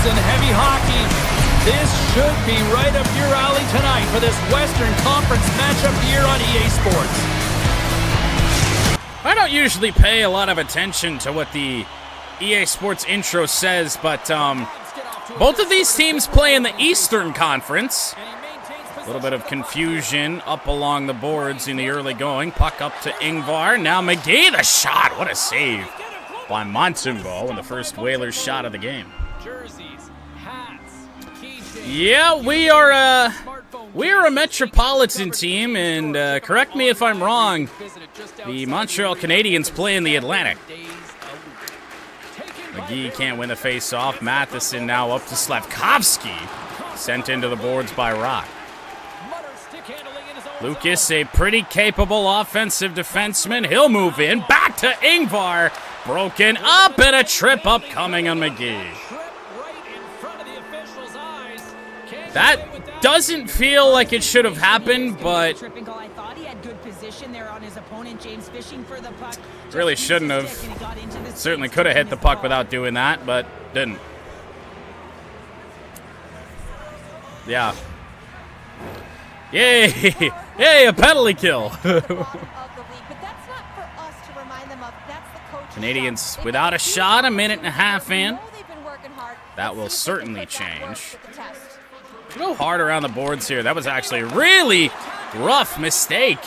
Listen, heavy hockey, this should be right up your alley tonight for this Western Conference matchup here on EA Sports. I don't usually pay a lot of attention to what the EA Sports intro says, but both of these teams play in the Eastern Conference. A little bit of confusion up along the boards in the early going. Puck up to Ingvar. Now McGee, the shot. What a save by Montembeault in the first Whalers shot of the game. Yeah, we are a metropolitan team, and correct me if I'm wrong, the Montreal Canadiens play in the Atlantic. McGee can't win the face-off. Matheson now up to Slavkovsky. Sent into the boards by Rock. Lucas, a pretty capable offensive defenseman. He'll move in. Back to Ingvar. Broken up and a trip up coming on McGee. That doesn't feel like it should have happened, but really shouldn't have. Certainly could have hit the puck without doing that, but didn't. Yeah. Yay! Yay, a penalty kill. Canadiens without a shot, a minute and a half in. That will certainly change. Go hard around the boards here. That was actually a really rough mistake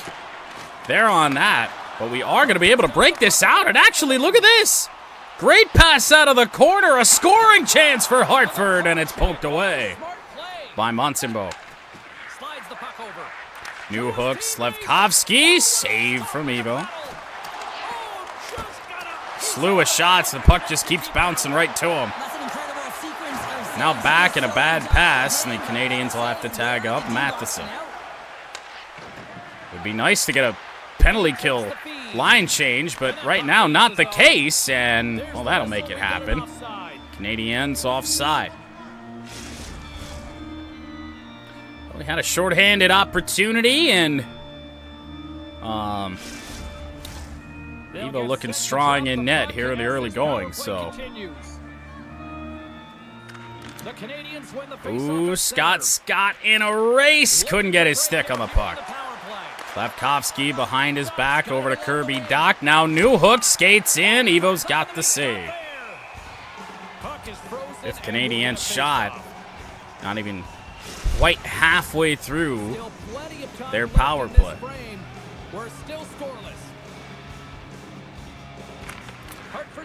there on that. But we are going to be able to break this out. And actually, look at this. Great pass out of the corner. A scoring chance for Hartford. And it's poked away by Montembeault. New hook, Slavkovsky. Save from Evo. Slew of shots. The puck just keeps bouncing right to him. Now back in a bad pass, and the Canadiens will have to tag up Matheson. Would be nice to get a penalty kill line change, but right now not the case, and, well, that'll make it happen. Canadiens offside. Well, we had a shorthanded opportunity, and Evo looking strong in net here in the early going, so. Ooh, Scott in a race. Couldn't get his stick on the puck. Slavkovsky behind his back over to Kirby Dach. Now new hook skates in. Evo's got the save. Fifth Canadiens shot. Not even quite halfway through their power play.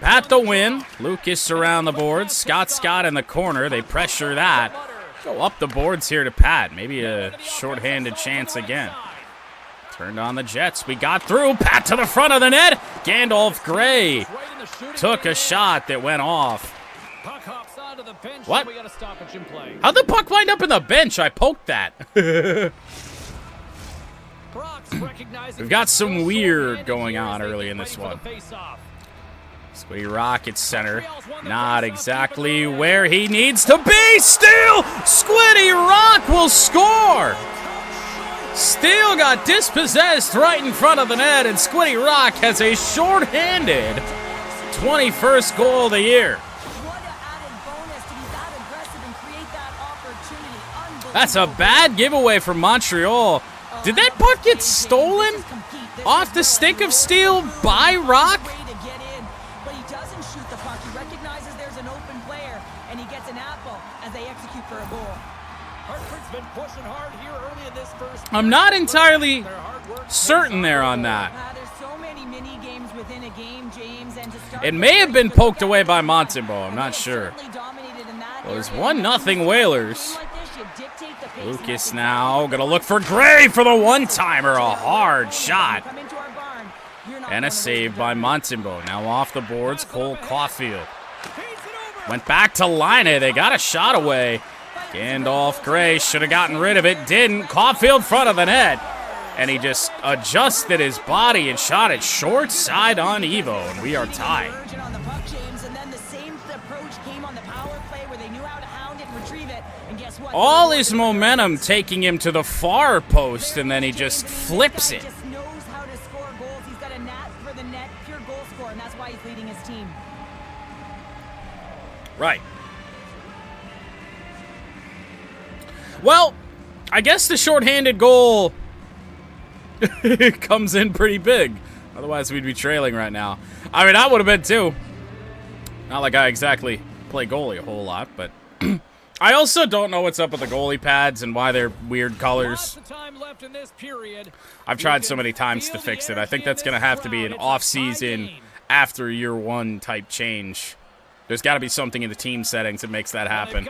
At the win, Lucas around the boards. Scott in the corner. They pressure that. Go up the boards here to Pat. Maybe a shorthanded chance again. Turned on the Jets. We got through. Pat to the front of the net. Gandalf Gray took a shot that went off. What? How'd the puck wind up in the bench? I poked that. We've got some weird going on early in this one. Squiddy Rock at center. Not exactly where he needs to be. Still, Squiddy Rock will score. Still got dispossessed right in front of the net, and Squiddy Rock has a shorthanded 21st goal of the year. That's a bad giveaway from Montreal. Did that puck get stolen off the stick of steel by Rock? I'm not entirely certain there on that. It may have been poked away by Montembeault. I'm not sure. Well, it's 1-0 Whalers. Lucas now going to look for Gray for the one-timer. A hard shot. And a save by Montembeault. Now off the boards, Cole Caulfield. Went back to Line. They got a shot away. Gandalf Gray should have gotten rid of it. Didn't. Caulfield front of the net. And he just adjusted his body and shot it short side on Evo. And we are tied. All his momentum taking him to the far post, and then he just flips it. Right. Well, I guess the shorthanded goal comes in pretty big. Otherwise, we'd be trailing right now. I mean, I would have been too. Not like I exactly play goalie a whole lot, but I also don't know what's up with the goalie pads and why they're weird colors. I've tried so many times to fix it. I think that's going to have to be an off-season, after year one type change. There's got to be something in the team settings that makes that happen.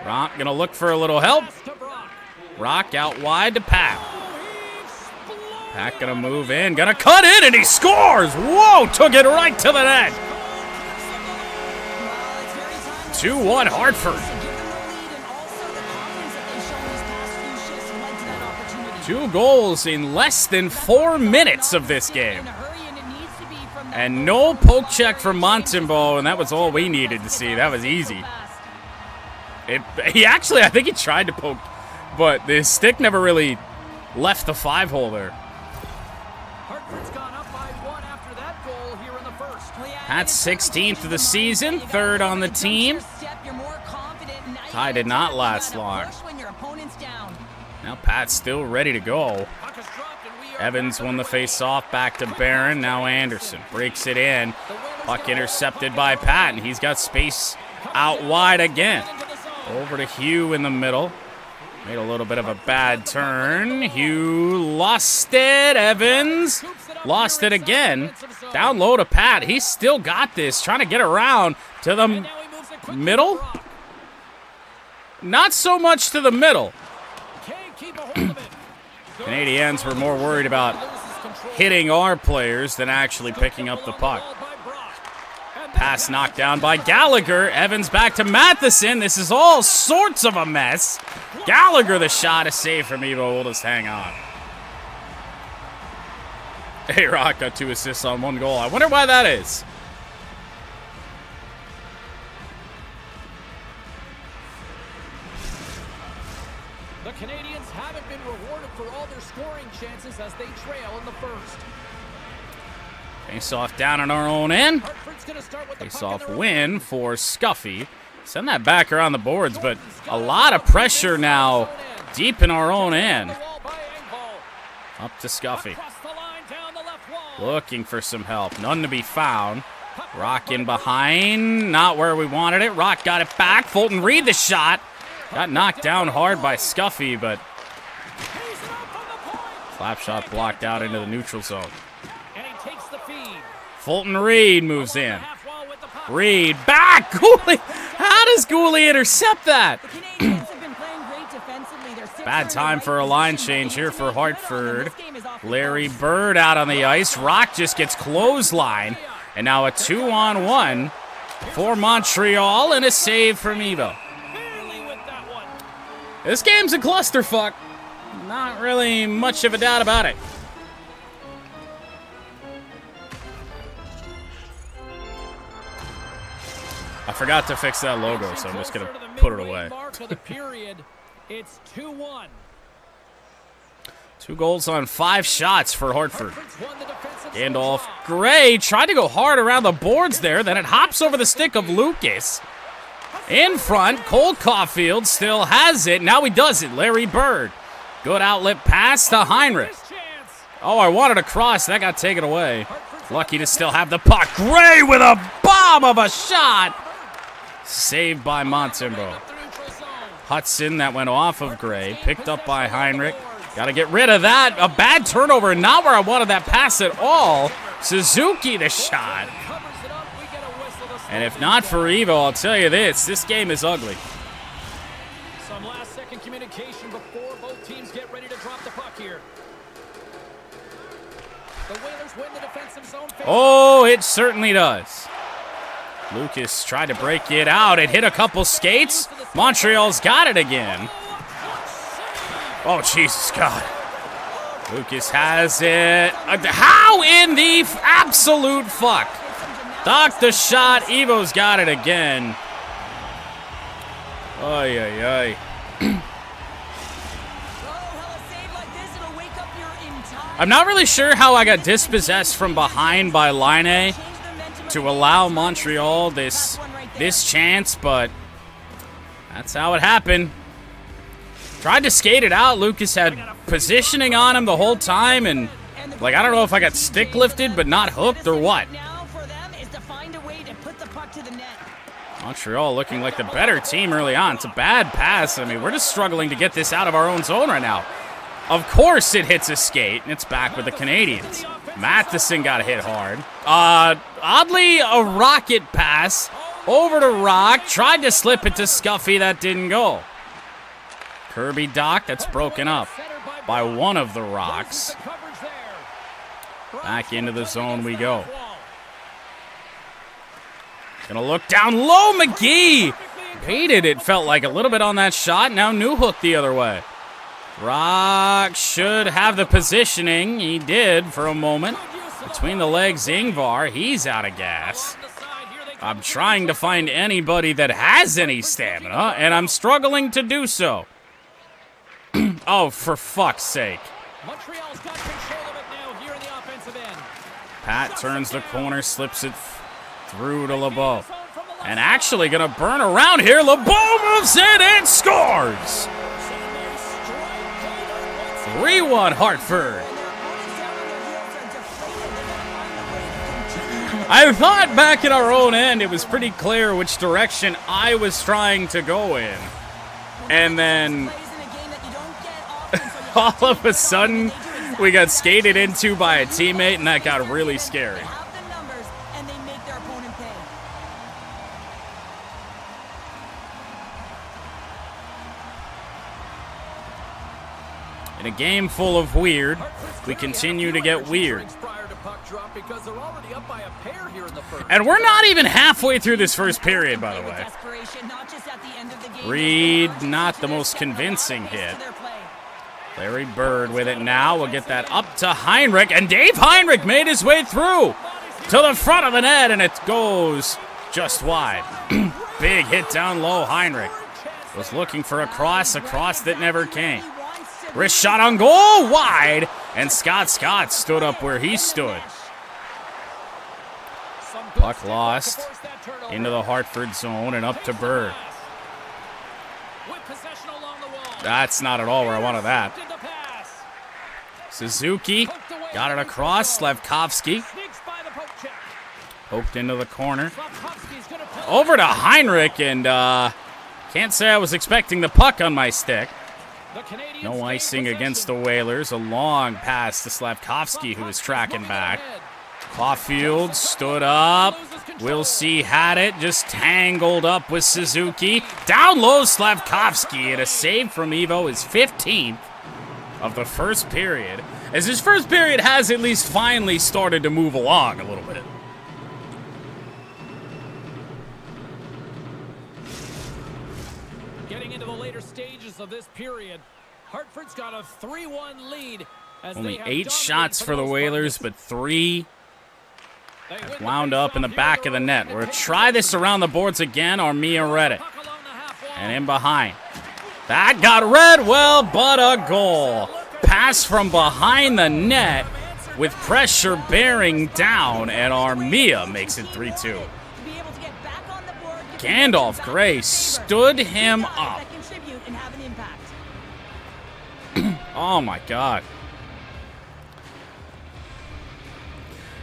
Rock going to look for a little help. Rock out wide to Pat. Pat going to move in. Going to cut in, and he scores! Whoa, took it right to the net. 2-1 Hartford. 2 goals in less than 4 minutes of this game. And no poke check from Montembeault, and that was all we needed to see. That was easy. He actually, I think he tried to poke, but the stick never really left the 5-hole there. That's 16th of the season, 3rd on the team. Tie did not last long. Now Pat's still ready to go. Evans won the face-off, back to Barron. Now Anderson breaks it in. Puck intercepted by Pat, and he's got space out wide again. Over to Hugh in the middle. Made a little bit of a bad turn. Hugh lost it. Evans lost it again. Down low to Pat. He's still got this. Trying to get around to the middle. Not so much to the middle. Canadiens were more worried about hitting our players than actually picking up the puck. Pass knocked down by Gallagher. Evans back to Matheson. This is all sorts of a mess. Gallagher the shot, a save from Evo. We'll just hang on. A-Rock got 2 assists on 1 goal. I wonder why that is. The Canadiens haven't been rewarded for all their scoring chances as they trail in the first. Face-off down on our own end. Face-off win for Scuffy. Send that back around the boards, but a lot of pressure now deep in our own end. Up to Scuffy. Looking for some help. None to be found. Rock in behind. Not where we wanted it. Rock got it back. Fulton Reed the shot. Got knocked down hard by Scuffy, but slap shot blocked out into the neutral zone. Fulton Reed moves in. Reed back. Gooley. How does Gooley intercept that? Bad time for a line change here for Hartford. Larry Bird out on the ice. Rock just gets clothesline. And now a 2-on-1 for Montreal and a save from Evo. This game's a clusterfuck. Not really much of a doubt about it. I forgot to fix that logo, so I'm just going to put it away. It's 2-1. 2 goals on 5 shots for Hartford. Gandalf Gray tried to go hard around the boards there. Then it hops over the stick of Lucas. In front, Cole Caulfield still has it. Now he does it. Larry Bird. Good outlet pass to Heinrich. Oh, I wanted a cross. That got taken away. Lucky to still have the puck. Gray with a bomb of a shot. Saved by Montembeault. Hudson, that went off of Gray. Picked up by Heinrich. Got to get rid of that. A bad turnover. Not where I wanted that pass at all. Suzuki the shot. And if not for Evo, I'll tell you this game is ugly. Some last-second communication before both teams get ready to drop the puck here. The Whalers win the defensive zone. Oh, it certainly does. Lucas tried to break it out. It hit a couple skates. Montreal's got it again. Oh, Jesus God. Lucas has it. How in the absolute fuck? Docked the shot. Evo's got it again. Ay, ay, ay. I'm not really sure how I got dispossessed from behind by Laine to allow Montreal this chance, but That's how it happened. Tried to skate it out. Lucas had positioning on him the whole time, and like, I don't know if I got stick lifted but not hooked or what. Montreal looking like the better team early on. It's a bad pass. I mean, we're just struggling to get this out of our own zone right now. Of course it hits a skate, and it's back with the Canadiens. Matheson got hit hard. Oddly, a rocket pass over to Rock. Tried to slip it to Scuffy. That didn't go. Kirby Doc, that's broken up by one of the Rocks. Back into the zone we go. Gonna look down low, McGee. Baited, it felt like, a little bit on that shot. Now new hook the other way. Rock should have the positioning. He did for a moment. Between the legs, Ingvar, he's out of gas. I'm trying to find anybody that has any stamina, and I'm struggling to do so. Oh, for fuck's sake. Montreal's got control of it now here in the offensive end. Pat turns the corner, slips it through to LeBeau. And actually gonna burn around here. LeBeau moves in and scores! 3-1 Hartford. I thought back in our own end it was pretty clear which direction I was trying to go in. And then all of a sudden we got skated into by a teammate, and that got really scary. In a game full of weird, we continue to get weird. And we're not even halfway through this first period, by the way. Reed, not the most convincing hit. Larry Bird with it now. We'll get that up to Heinrich, and Dave Heinrich made his way through to the front of the net, and it goes just wide. Big hit down low. Heinrich was looking for a cross that never came. Wrist shot on goal, wide, and Scott stood up where he stood. Puck lost into the Hartford zone and up to Bird. That's not at all where I wanted that. Suzuki got it across. Slavkovsky poked into the corner. Over to Heinrich, and can't say I was expecting the puck on my stick. No icing against the Whalers. A long pass to Slavkovsky, who was tracking back. Caulfield stood up. Wilsey had it, just tangled up with Suzuki. Down low, Slavkovsky, and a save from Evo, his 15th of the first period. As his first period has at least finally started to move along a little bit. Getting into the later stages of this period, Hartford's got a 3-1 lead. Only 8 shots for the Whalers, but 3 have wound up in the back of the net. We're going to try this around the boards again. Armia read it. And in behind. That got read well, but a goal. Pass from behind the net with pressure bearing down, and Armia makes it 3-2. Gandalf Gray stood him up. Oh my God.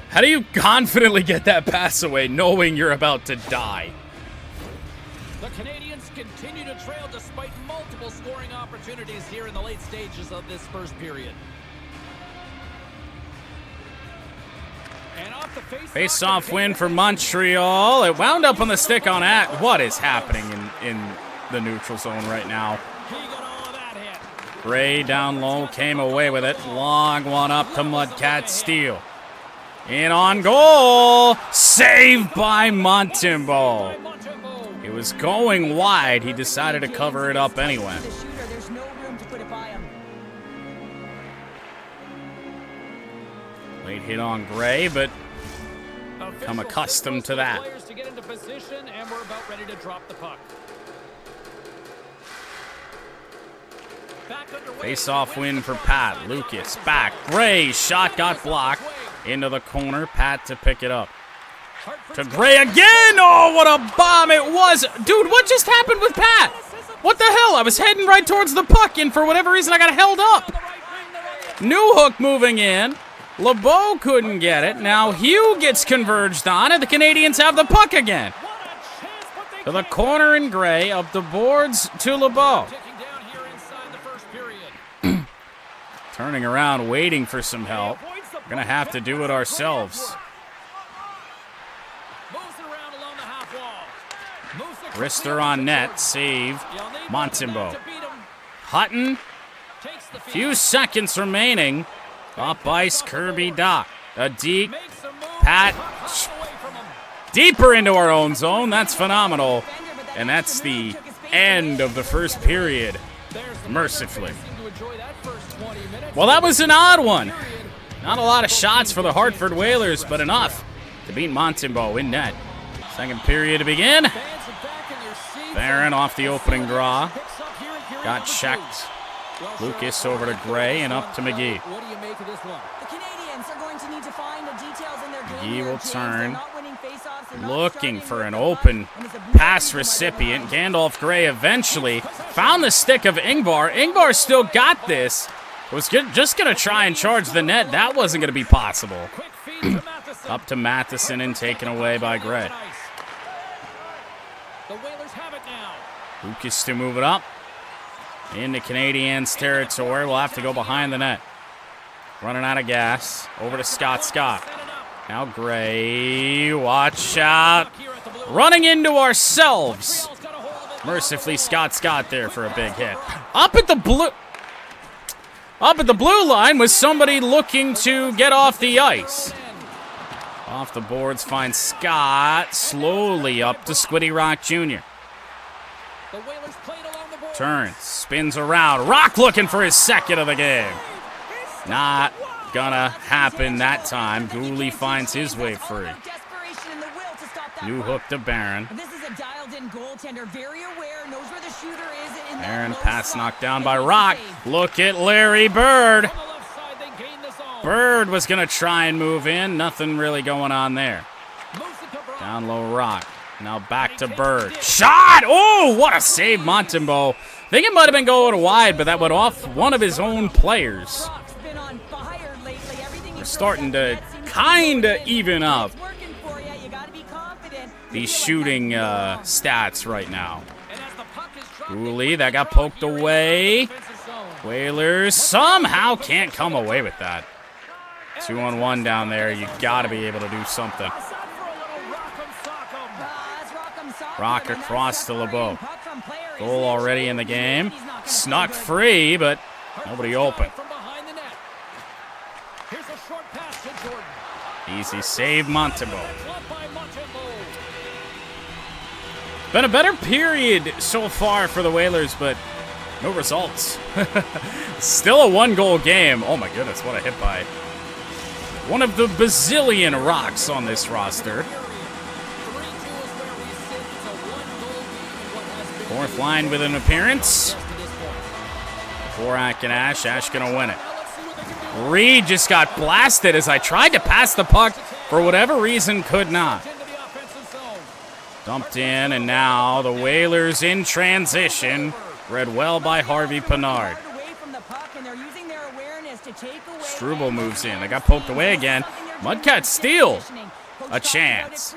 How do you confidently get that pass away knowing you're about to die? The Canadiens continue to trail despite multiple scoring opportunities here in the late stages of this first period. And off the face-off win for Montreal. It wound up on the stick on at. What is happening in the neutral zone right now? Gray down low, came away with it. Long one up to Mudcat Steele. In on goal. Saved by Montembeault. It was going wide. He decided to cover it up anyway. Late hit on Gray, but become accustomed to that. Face-off win for Pat. Lucas back. Gray shot got blocked. Into the corner. Pat to pick it up. To Gray again. Oh, what a bomb it was. Dude, what just happened with Pat? What the hell? I was heading right towards the puck, and for whatever reason, I got held up. Newhook moving in. LeBeau couldn't get it. Now Hugh gets converged on, and the Canadiens have the puck again. To the corner in gray, up the boards to LeBeau. Turning around, waiting for some help. We're going to have to do it ourselves. Rister on net, saved. Montembeault. Hutton. A few seconds remaining. Up ice, Kirby Dach. A deep pat. Deeper into our own zone. That's phenomenal. And that's the end of the first period. Mercifully. Well, that was an odd one. Not a lot of shots for the Hartford Whalers, but enough to beat Montembeault in net. Second period to begin. Barron off the opening draw. Got checked. Lucas over to Gray and up to McGee. McGee will turn. Looking for an open pass recipient. Gandalf Gray eventually found the stick of Ingvar. Ingvar still got this. Was just going to try and charge the net. That wasn't going to be possible. Up to Matheson and taken away by Gray. Lucas to move it up. Into Canadiens territory. We'll have to go behind the net. Running out of gas. Over to Scott. Now Gray. Watch out. Running into ourselves. Mercifully, Scott there for a big hit. Up at the blue line was somebody looking to get off the ice. Off the boards, finds Scott. Slowly up to Squiddy Rock Jr. Turns, spins around. Rock looking for his second of the game. Not gonna happen that time. Gooley finds his way free. New hook to Barron. Barron pass knocked down by Rock. Look at Larry Bird. Bird was gonna try and move in. Nothing really going on there. Down low Rock. Now back to Bird. Shot! Oh, what a save, Montembeault. I think it might have been going wide, but that went off one of his own players. We're starting to kind of even up these shooting stats right now. Gooley, that got poked away. Whalers somehow can't come away with that. 2-on-1 down there. You got to be able to do something. Rock across to LeBeau. Goal already in the game. Snuck free, but nobody open. Easy save, Montembeault. Been a better period so far for the Whalers, but no results. Still a one-goal game. Oh my goodness, what a hit by one of the bazillion Rocks on this roster. Fourth line with an appearance. Borak and Ash. Ash gonna win it. Reed just got blasted as I tried to pass the puck. For whatever reason, could not. Dumped in, and now the Whalers in transition. Read well by Harvey Pinard. Struble moves in. They got poked away again. Mudcat steal. A chance.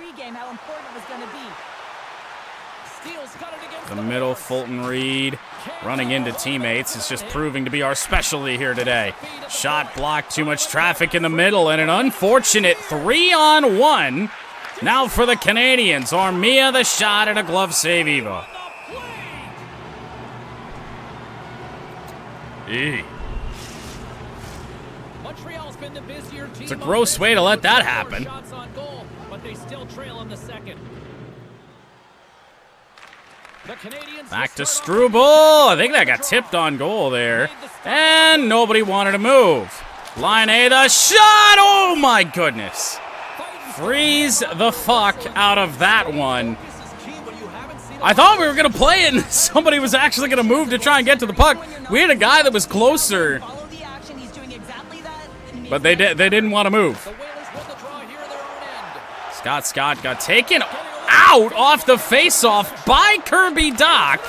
The middle, Fulton Reed running into teammates. It's just proving to be our specialty here today. Shot blocked, too much traffic in the middle, and an unfortunate 3-on-1. Now for the Canadiens. Armia the shot and a glove save, Evo. It's a gross way to let that happen. Back to Struble. I think that got tipped on goal there. And nobody wanted to move. Line A, the shot. Oh my goodness. Freeze the fuck out of that one. I thought we were going to play it and somebody was actually going to move to try and get to the puck. We had a guy that was closer, but they didn't want to move. Scott got taken out off the face-off by Kirby Dach.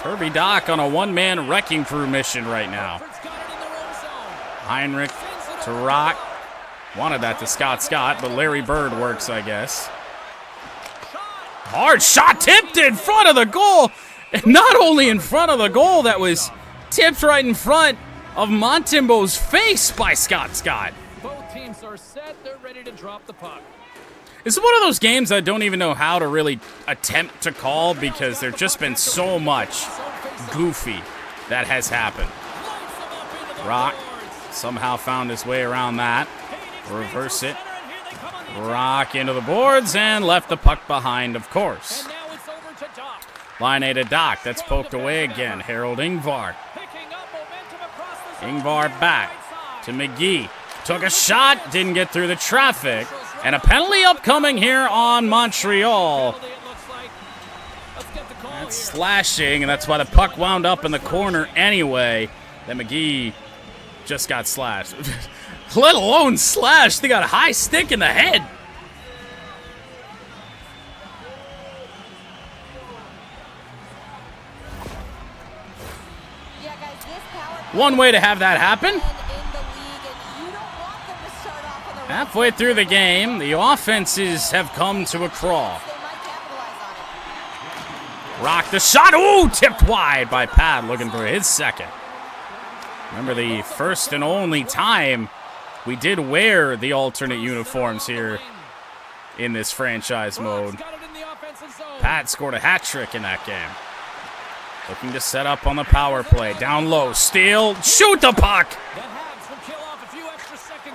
Kirby Dach on a one-man wrecking crew mission right now. Heinrich to Rock. Wanted that to Scott, but Larry Bird works, I guess. Hard shot tipped in front of the goal. And not only in front of the goal, that was tipped right in front of Montembeau's face by Scott. Both teams are set. They're ready to drop the puck. It's one of those games I don't even know how to really attempt to call because there's just been so much goofy that has happened. Rock somehow found his way around that. Reverse it. Rock into the boards and left the puck behind, of course. Line A to Dach. That's poked away again. Harold Ingvar. Ingvar back to McGee. Took a shot, didn't get through the traffic. And a penalty upcoming here on Montreal. That's slashing, and that's why the puck wound up in the corner anyway. Then McGee just got slashed. Let alone slashed, they got a high stick in the head. One way to have that happen. Halfway through the game, the offenses have come to a crawl. Rock the shot. Ooh, tipped wide by Pat, looking for his second. Remember the first and only time we did wear the alternate uniforms here in this franchise mode. Pat scored a hat trick in that game. Looking to set up on the power play. Down low, steal, shoot the puck.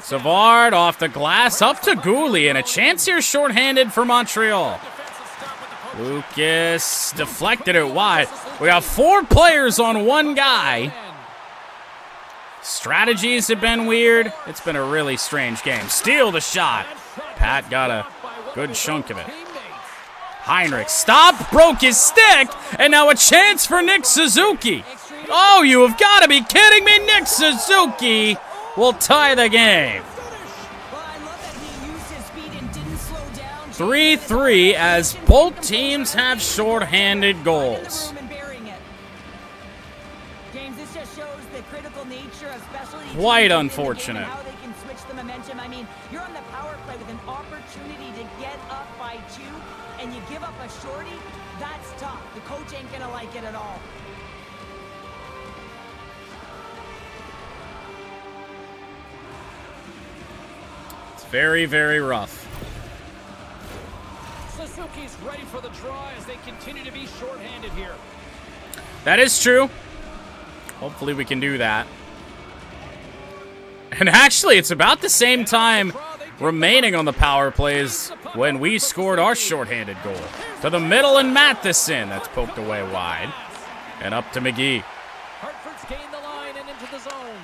Savard off the glass, up to Gouli, and a chance here shorthanded for Montreal. Lucas deflected it wide. We got 4 players on one guy. Strategies have been weird. It's been a really strange game. Steal the shot. Pat got a good chunk of it. Heinrich stopped, broke his stick, and now a chance for Nick Suzuki. Oh, you have got to be kidding me. Nick Suzuki will tie the game. 3-3 as both teams have shorthanded goals. Quite unfortunate. I mean, you're on the power play with an opportunity to get up by 2, and you give up a shorty. That's tough. The coach ain't gonna like it at all. It's very, very rough. Suzuki's ready for the draw as they continue to be shorthanded here. That is true. Hopefully we can do that. And actually, it's about the same time remaining on the power plays when we scored our shorthanded goal. To the middle and Matheson. That's poked away wide. And up to McGee. Hartford's gained the line and into the zone.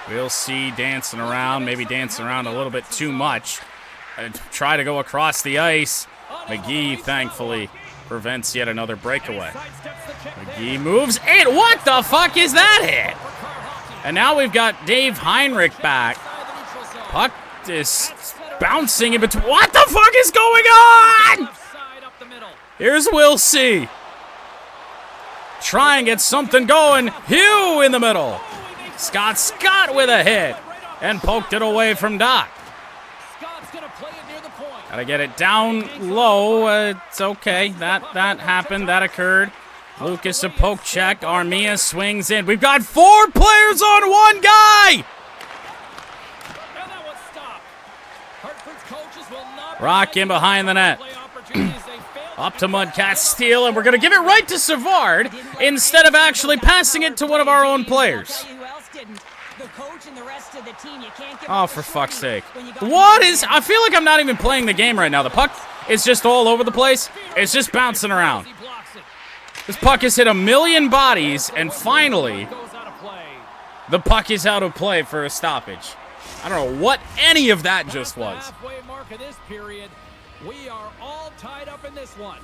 We'll see dancing around, maybe dancing around a little bit too much. Try to go across the ice. McGee, thankfully, prevents yet another breakaway. McGee moves it. What the fuck is that hit? And now we've got Dave Heinrich back. Puck is bouncing in between. What the fuck is going on? Here's Will C. Try and get something going. Hugh in the middle. Scott with a hit. And poked it away from Dach. Gotta get it down low. It's okay. That happened. That occurred. Lucas a poke check. Armia swings in. We've got 4 players on one guy. Rock in behind the net. Up to Mudcat, steal, and we're going to give it right to Savard instead of actually passing it to one of our own players. Oh, for fuck's sake. What is... I feel like I'm not even playing the game right now. The puck is just all over the place. It's just bouncing around. This puck has hit a million bodies, and finally, the puck is out of play for a stoppage. I don't know what any of that just was. Halfway mark of this period. We are all tied up in this one.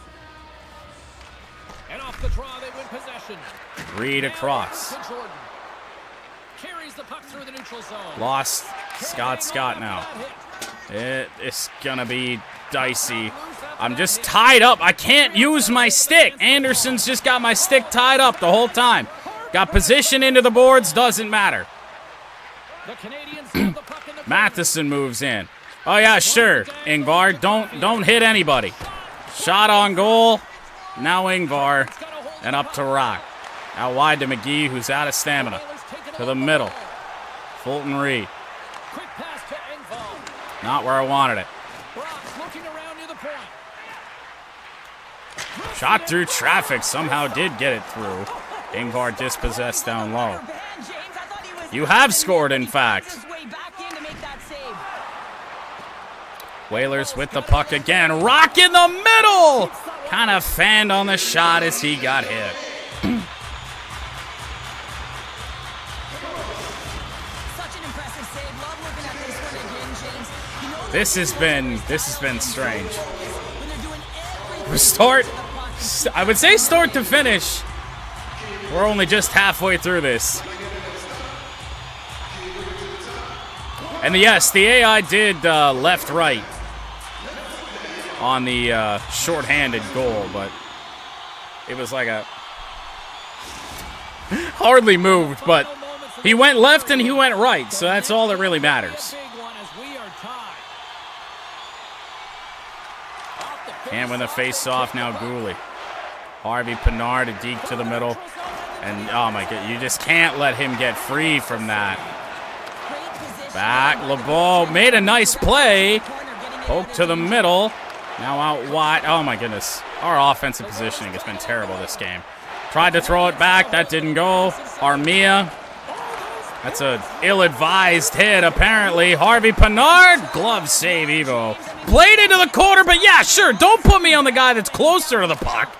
And off the draw, they win possession. Reed across. Carries the puck through the neutral zone. Lost Scott now. It's gonna be dicey. I'm just tied up. I can't use my stick. Anderson's just got my stick tied up the whole time. Got position into the boards, doesn't matter. Matheson moves in. Oh yeah, sure. Ingvar, don't hit anybody. Shot on goal. Now Ingvar. And up to Rock. Out wide to McGee, who's out of stamina. To the middle. Fulton Reed. Not where I wanted it. Shot through traffic. Somehow did get it through. Ingvar dispossessed down low. You have scored, in fact. Whalers with the puck again. Rock in the middle! Kind of fanned on the shot as he got hit. This has been strange. I would say start to finish. We're only just halfway through this. And yes, the AI did left-right on the shorthanded goal, but it was like a hardly moved, but he went left and he went right, so that's all that really matters. Can't win the face-off now, Gooley. Harvey Pinard, a deke to the middle. And, oh my God, you just can't let him get free from that. Back, LeBeau made a nice play. Poke to the middle. Now out wide. Oh my goodness. Our offensive positioning has been terrible this game. Tried to throw it back. That didn't go. Armia. That's a ill-advised hit, apparently. Harvey Pinard. Glove save, Evo. Played into the corner, but yeah, sure. Don't put me on the guy that's closer to the puck.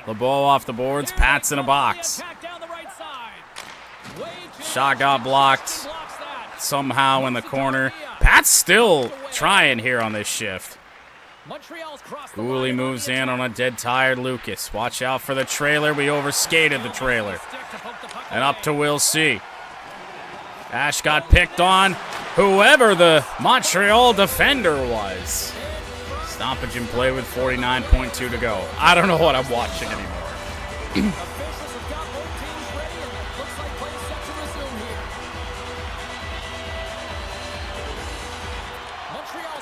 LeBeau off the boards. Pat's in a box. Shot got blocked somehow in the corner. Pat's still trying here on this shift. Gooley moves in on a dead tired Lucas. Watch out for the trailer. We overskated the trailer. And up to Will C. Ash got picked on. Whoever the Montreal defender was. Stoppage in play with 49.2 to go. I don't know what I'm watching anymore.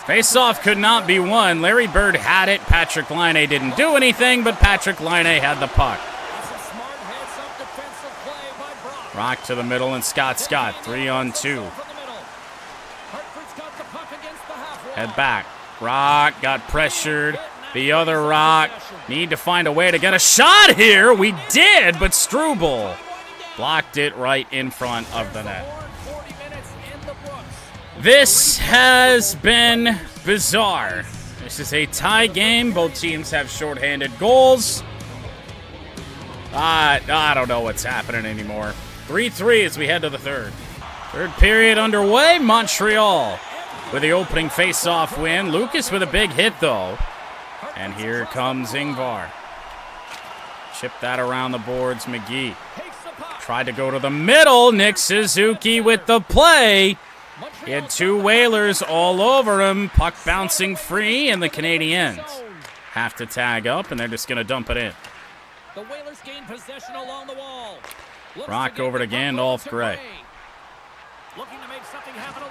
Face-off could not be won. Larry Bird had it. Patrick Laine didn't do anything, but Patrick Laine had the puck. Rock to the middle, and Scott 3-on-2. Head back. Rock got pressured. The other Rock. Need to find a way to get a shot here. We did, but Struble blocked it right in front of the net. This has been bizarre. This is a tie game. Both teams have shorthanded goals. I don't know what's happening anymore. 3-3 as we head to the third. Third period underway. Montreal with the opening face-off win. Lucas with a big hit, though. And here comes Ingvar. Chip that around the boards. McGee tried to go to the middle. Nick Suzuki with the play. He had two Whalers all over him. Puck bouncing free, and the Canadiens have to tag up, and they're just going to dump it in. The Whalers gain possession along the wall. Rock over to Gandalf Gray.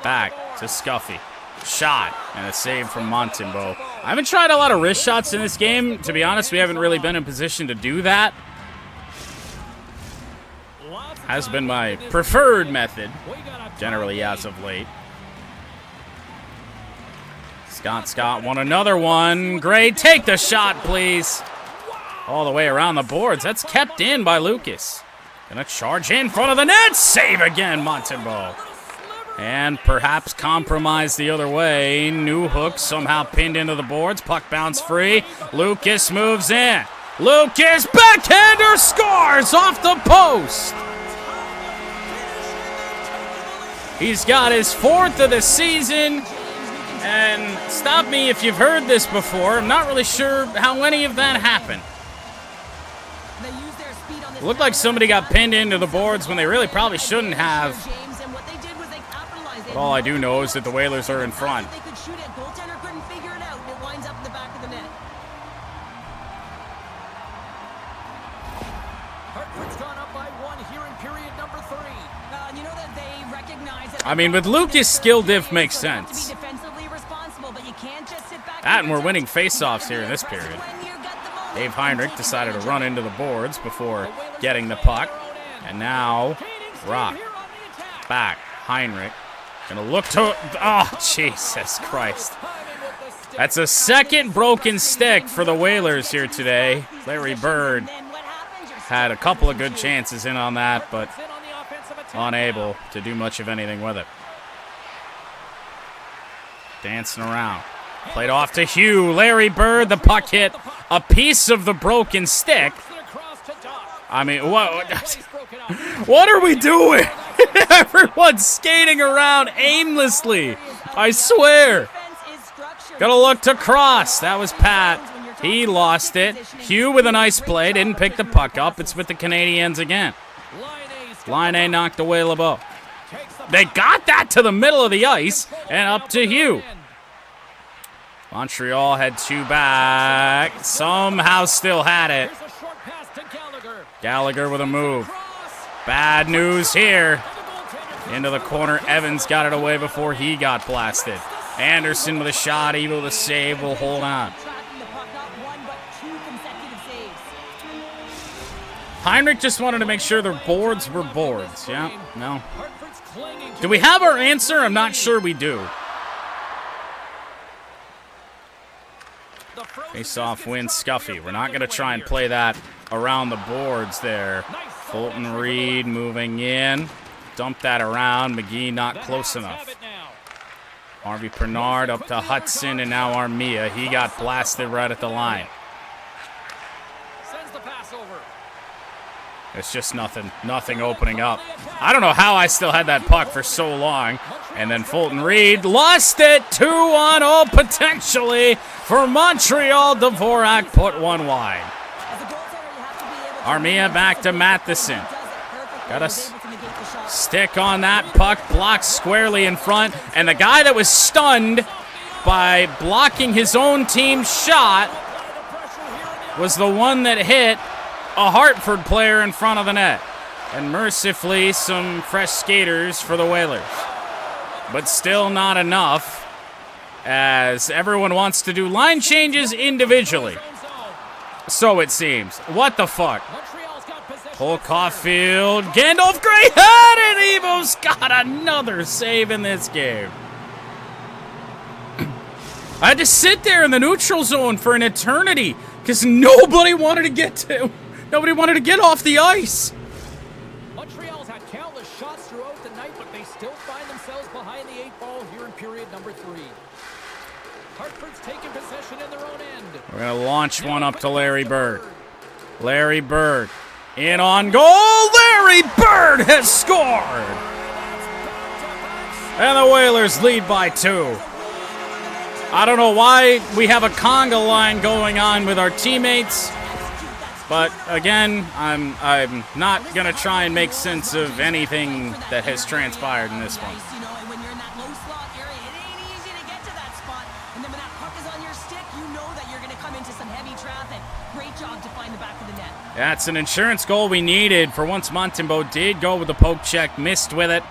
Back to Scuffy. Shot, and a save from Montembeault. I haven't tried a lot of wrist shots in this game. To be honest, we haven't really been in position to do that. Has been my preferred method, generally as of late. Scott won another one. Gray, take the shot, please. All the way around the boards. That's kept in by Lucas. Gonna charge in front of the net. Save again, Montembeault. And perhaps compromise the other way. New hook somehow pinned into the boards. Puck bounce free. Lucas moves in. Lucas, backhander, scores off the post. He's got his fourth of the season. And stop me if you've heard this before. I'm not really sure how any of that happened. It looked like somebody got pinned into the boards when they really probably shouldn't have. But all I do know is that the Whalers are in front. They could shoot it. Goaltender couldn't figure it out. It winds up in the back of the net. Hartford's gone up by 1 here in period number 3. You know that they recognize that. I mean, with Lucas, skill diff makes You have to sense. be defensively responsible, but you can't just sit back That, and we're protect. winning faceoffs You here in gotta this be period. aggressive when you got the moment. Dave Heinrich decided to run into the boards before getting the puck. And now, Rock. Back. Heinrich. Gonna look to... Oh, Jesus Christ. That's a second broken stick for the Whalers here today. Larry Bird had a couple of good chances in on that, but unable to do much of anything with it. Dancing around. Played off to Hugh. Larry Bird, the puck hit a piece of the broken stick. I mean, what are we doing? Everyone's skating around aimlessly. I swear. Gotta look to Cross. That was Pat. He lost it. Hugh with a nice play. Didn't pick the puck up. It's with the Canadiens again. Line knocked away LeBeau. They got that to the middle of the ice and up to Hugh. Montreal had 2 back. Somehow still had it. Gallagher with a move. Bad news here. Into the corner. Evans got it away before he got blasted. Anderson with a shot, able to save, will hold on. Heinrich just wanted to make sure their boards were boards. Yeah, no. Do we have our answer? I'm not sure we do. Face-off win, Scuffy. We're not going to try and play that around the boards there. Fulton Reed moving in. Dump that around. McGee not close enough. Harvey Pernard up to Hudson, and now Armia. He got blasted right at the line. It's just nothing opening up. I don't know how I still had that puck for so long. And then Fulton Reed lost it. 2-on-0 potentially for Montreal. Dvorak put one wide. Armia back to Matheson. Got a stick on that puck, blocked squarely in front. And the guy that was stunned by blocking his own team's shot was the one that hit a Hartford player in front of the net. And mercifully, some fresh skaters for the Whalers. But still not enough, as everyone wants to do line changes individually. So it seems. What the fuck? Cole Caulfield, Gandalf Gray had it! Evo's got another save in this game. I had to sit there in the neutral zone for an eternity because nobody wanted to get off the ice. Montreal's had countless shots throughout the night, but they still find themselves behind the 8 ball here in period number 3. Hartford's taking possession in their own end. We're going to launch one up to Larry Bird. Larry Bird in on goal. Larry Bird has scored. And the Whalers lead by 2. I don't know why we have a conga line going on with our teammates. But again, I'm not gonna try and make sense of anything that has transpired in this one. You know, and when you're in that low slot area, it ain't easy to get to that spot. And then when that puck is on your stick, you know that you're gonna come into some heavy traffic. Great job to find the back of the net. That's an insurance goal we needed. For once, Montembeault did go with the poke check, missed with it.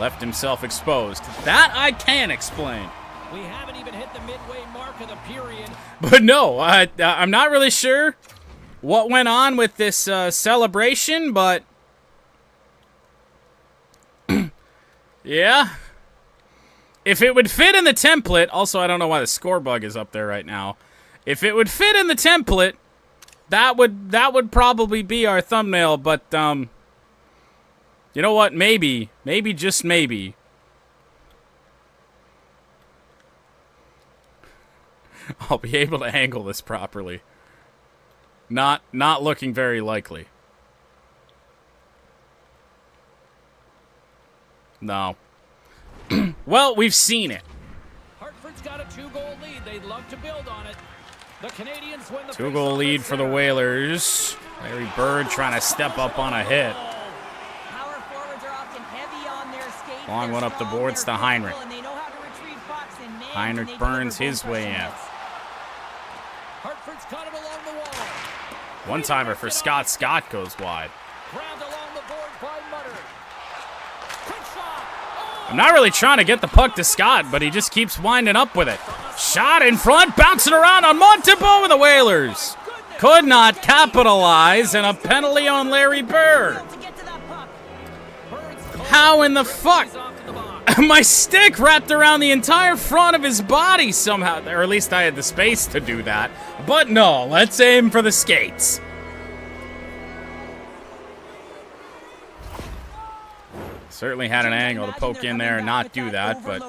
Left himself exposed. That I can explain. We haven't even hit the midway mark of the period. But no, I'm not really sure what went on with this celebration, but yeah. If it would fit in the template, also I don't know why the score bug is up there right now. If it would fit in the template, that would probably be our thumbnail, but you know what? Maybe just maybe. I'll be able to angle this properly. Not looking very likely. No. Well, we've seen it. Hartford's got a 2-goal lead. They'd love to build on it. The Canadiens win the 2-goal lead for the Whalers. Larry Bird trying to step up on a hit. Power forwards are often heavy on their skates. Long one up the boards to Heinrich. Heinrich burns his way in. Hartford's got it along the wall. One-timer for Scott. Scott goes wide. Grabbed along the boards by Mutter. Quick shot. Oh! I'm not really trying to get the puck to Scott, but he just keeps winding up with it. Shot in front, bouncing around on Montembeault with the Whalers. Could not capitalize, and a penalty on Larry Bird. How in the fuck? My stick wrapped around the entire front of his body somehow. Or at least I had the space to do that. But no, let's aim for the skates. Certainly had an angle to poke in there and not do that, but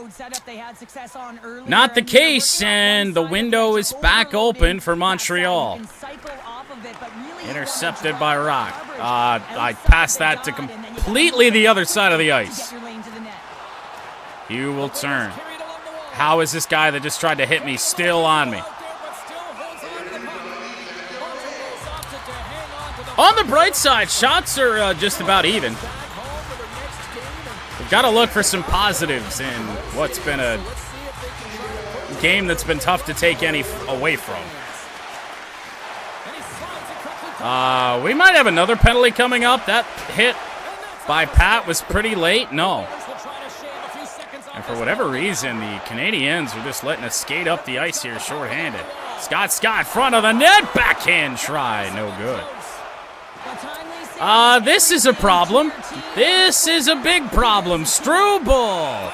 not the case, and the window is back open for Montreal. Intercepted by Rock. I passed that to completely the other side of the ice. Hugh will turn. How is this guy that just tried to hit me still on me? On the bright side, shots are just about even. We've got to look for some positives in what's been a game that's been tough to take any away from. We might have another penalty coming up. That hit by Pat was pretty late. No. And for whatever reason, the Canadiens are just letting us skate up the ice here shorthanded. Scott, front of the net. Backhand try. No good. This is a problem. This is a big problem. Struble.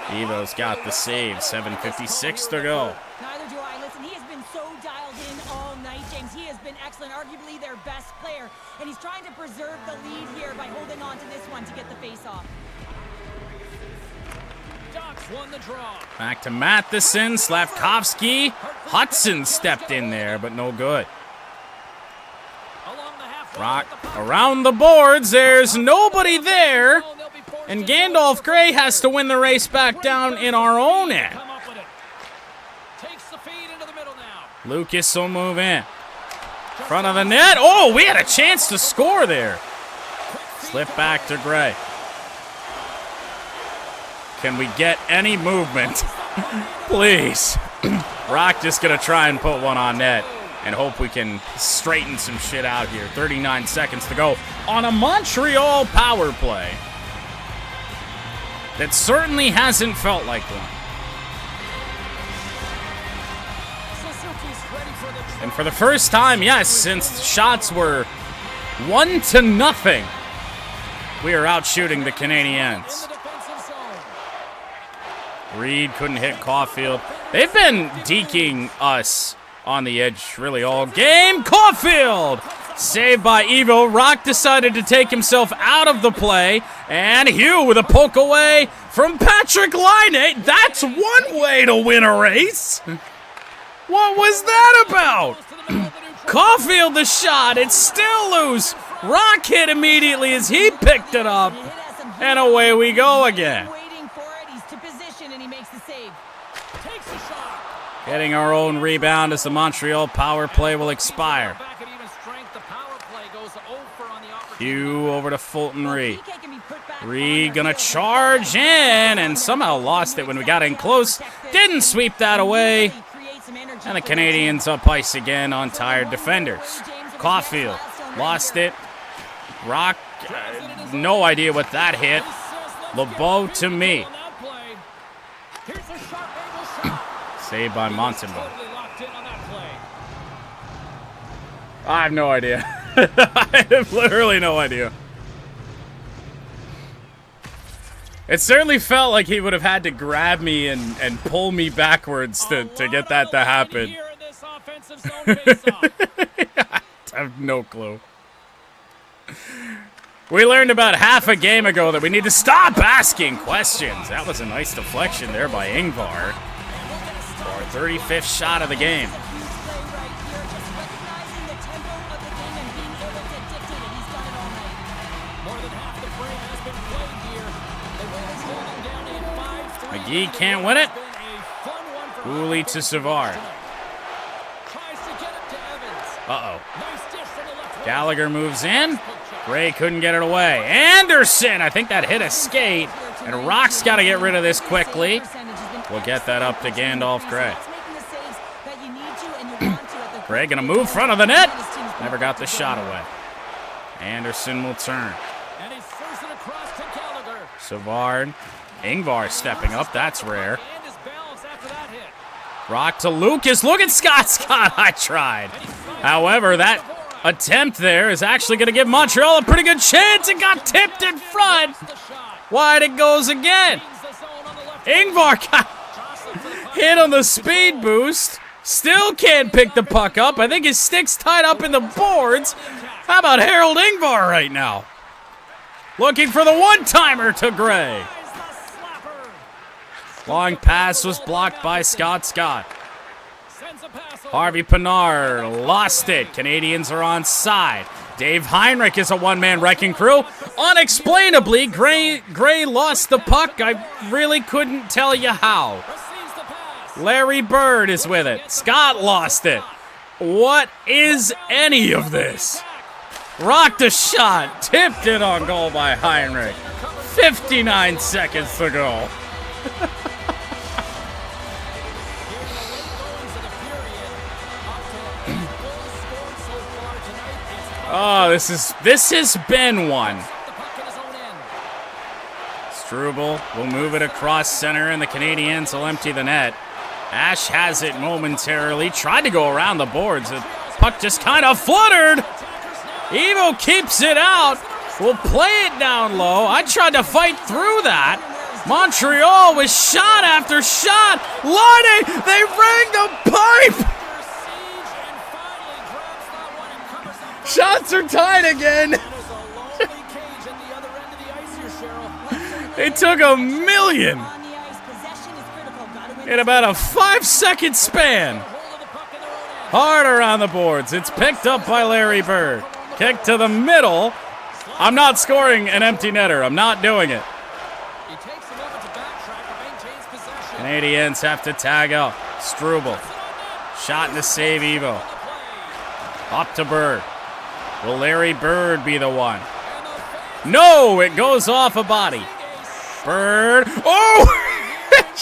Evo's got the save. 7:56 to go. Neither do I. Listen, he has been so dialed in all night, James. He has been excellent, arguably their best player. And he's trying to preserve the lead here by holding on to this one to get the face-off. Won the draw. Back to Matheson. Slavkovsky. Hudson stepped in there, but no good. Rock around the boards. There's nobody there. And Gandalf Gray has to win the race back down in our own end. Lucas will move in. Front of the net. Oh, we had a chance to score there. Slip back to Gray. Can we get any movement? Please. Rock just going to try and put one on net and hope we can straighten some shit out here. 39 seconds to go on a Montreal power play that certainly hasn't felt like one. And for the first time, yes, since shots were 1-0, we are out shooting the Canadiens. Reed couldn't hit Caulfield. They've been deking us on the edge really all game. Caulfield! Saved by Evo. Rock decided to take himself out of the play. And Hugh with a poke away from Patrick Laine. That's one way to win a race. What was that about? Caulfield the shot. It's still loose. Rock hit immediately as he picked it up. And away we go again. Getting our own rebound as the Montreal power play will expire. Hugh over to Fulton Reed. Reed gonna charge in and somehow lost it when we got in close. Didn't sweep that away. And the Canadiens up ice again on tired defenders. Caulfield lost it. Rock, no idea what that hit. LeBeau to me. Saved by Montembeault. I have no idea. I have literally no idea. It certainly felt like he would have had to grab me and pull me backwards to get that to happen. I have no clue. We learned about half a game ago that we need to stop asking questions. That was a nice deflection there by Ingvar. Our 35th shot of the game. McGee can't win it. Cooley to Savard. Uh-oh. Gallagher moves in. Gray couldn't get it away. Anderson, I think that hit a skate. And Rock's got to get rid of this quickly. We'll get that up to Gandalf Gray. Gray going to move front of the net. Never got the shot away. Anderson will turn. Savard. Ingvar stepping up. That's rare. Rock to Lucas. Look at Scott. Scott, I tried. However, that attempt there is actually going to give Montreal a pretty good chance. It got tipped in front. Wide it goes again. Ingvar got hit on the speed boost. Still can't pick the puck up. I think his stick's tied up in the boards. How about Harold Ingvar right now? Looking for the one-timer to Gray. Long pass was blocked by Scott. Harvey Pinard lost it. Canadiens are on side. Dave Heinrich is a one-man wrecking crew. Unexplainably, Gray lost the puck. I really couldn't tell you how. Larry Bird is with it. Scott lost it. What is any of this? Rocked a shot. Tipped it on goal by Heinrich. 59 seconds to go. Oh, this has been one. Struble will move it across center, and the Canadiens will empty the net. Ash has it momentarily. Tried to go around the boards. The puck just kind of fluttered. Evo keeps it out. Will play it down low. I tried to fight through that. Montreal with shot after shot. Lining. They rang the pipe. Shots are tied again. They took a million in about a 5-second span. Hard around the boards. It's picked up by Larry Bird. Kick to the middle. I'm not scoring an empty netter. I'm not doing it. Canadiens have to tag out. Struble. Shot to save Evo. Up to Bird. Will Larry Bird be the one? No, it goes off a body. Bird. Oh!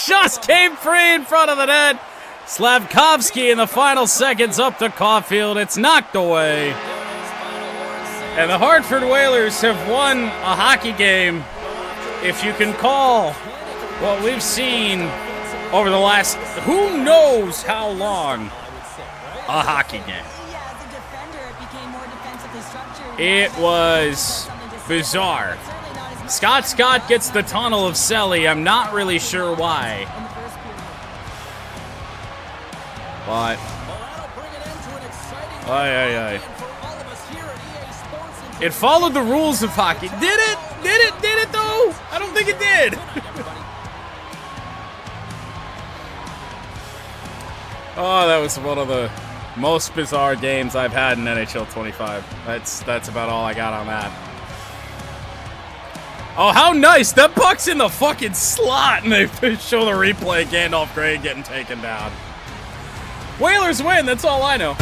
Just came free in front of the net. Slavkovsky in the final seconds up to Caulfield. It's knocked away. And the Hartford Whalers have won a hockey game, if you can call what we've seen over the last who knows how long a hockey game. It was bizarre. Scott gets the tunnel of Selly. I'm not really sure why. But it followed the rules of hockey. Did it? Did it though? I don't think it did. Oh, that was one of the most bizarre games I've had in NHL 25. That's about all I got on that. Oh, how nice. That puck's in the fucking slot, and they show the replay. Gandalf Gray getting taken down. Whalers win. That's all I know.